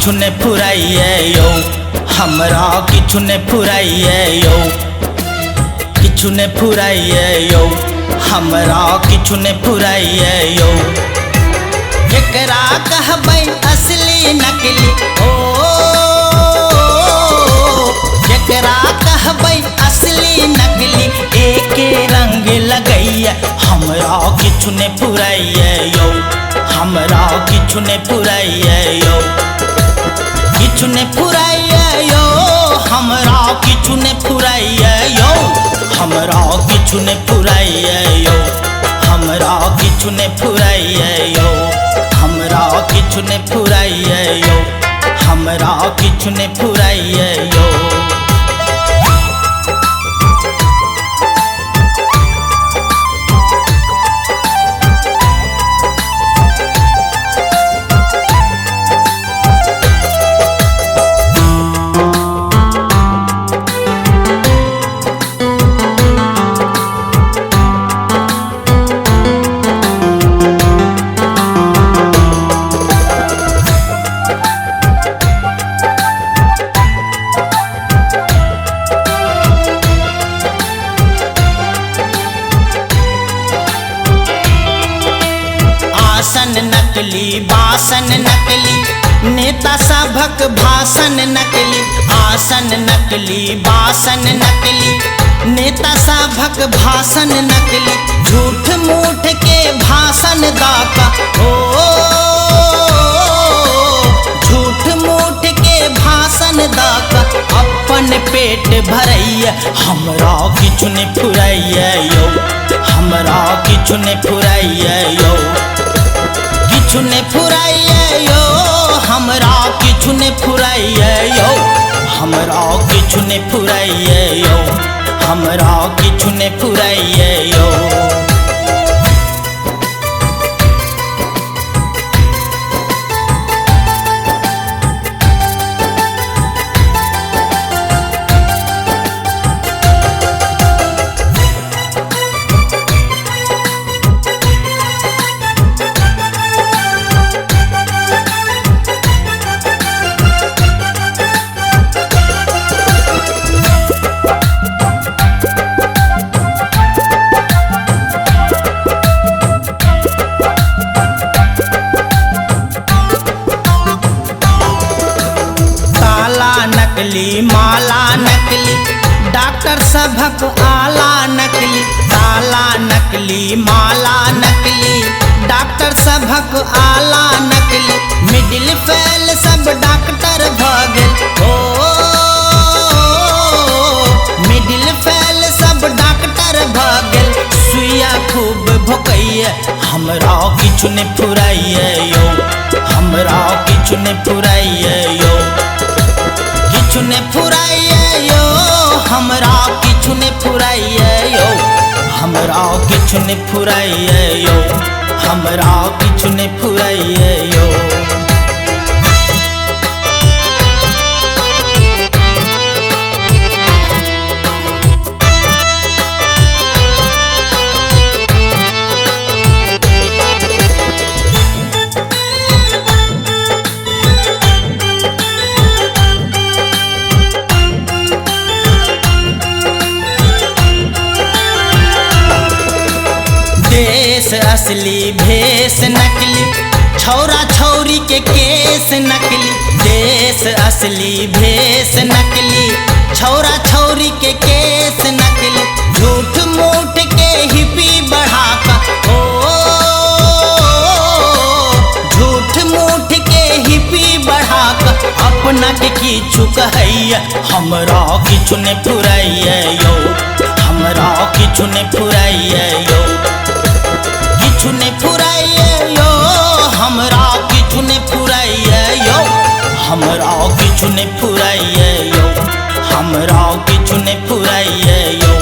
किछु ने फुराइए यौ, हमरा किछु ने फुराइए यौ, किछु ने फुराइए यौ, हमरा किछु ने फुराइए यौ। केकरा कहबै असली नकली ओ, केकरा कहबै असली नकली, एके रंग लगैया, हमरा किछु ने फुराइए यौ, हमरा किछु ने फुराइए यौ, किछु ने फुराइए यौ, हमरा किछु ने फुराइए यौ, हमरा किछु ने फुराइए यौ, हमरा किछु ने फुराइए यौ, हमरा किछु ने फुराइए यौ, हमरा किछु ने फुराइए यौ। आसन नकली बासन नकली, नेता सभक भाषण नकली, आसन नकली बासन नकली, नेता सभक भाषण नकली, झूठ मूठ के भाषण दाका ओ, झूठ मूठ के भाषण दाका, अपन पेट भरैया, हमरा किछु ने फुराइए यौ, हमरा किछु ने फुराइए यौ, किछु ने फुराइए यौ, हमरा किछु ने फुराइए यौ, हमरा किछु ने फुराइए यौ, हमरा किछु ने फुराइए यौ। नकली माला नकली, डॉक्टर सभक आला नकली, ताला नकली माला नकली, डॉक्टर सभक आला नकली, मिडिल फेल सब डॉक्टर भ गेल ओ, मिडिल फेल सब डॉक्टर भ गेल, सुइया खूब भोकैया, हमरा किछु ने फुराइए यौ, हमरा किछु ने फुराइए यौ, किछु ने फुराइए यौ, हमरा किछु ने फुराइए यौ, हमरा किछु ने फुराइए यौ, हमरा किछु ने फुराइए यौ। देश असली भेष नकली, छौरा छौरी के केस नकली, देश असली भेष नकली, छौरा छौरी के केस नकली, झूठ मूठ के हिपी बढ़ाका ओ, झूठ मूठ के हिपी बढ़ाका, अपना के किछु कहैया, हमरा किछु ने फुराइए यौ, हमरा किछु ने फुराइए यौ, किछु ने फुराइए यौ, हमरा किछु ने फुराइए यौ, हमरा किछु ने फुराइए यौ, हमरा किछु ने फुराइए यौ।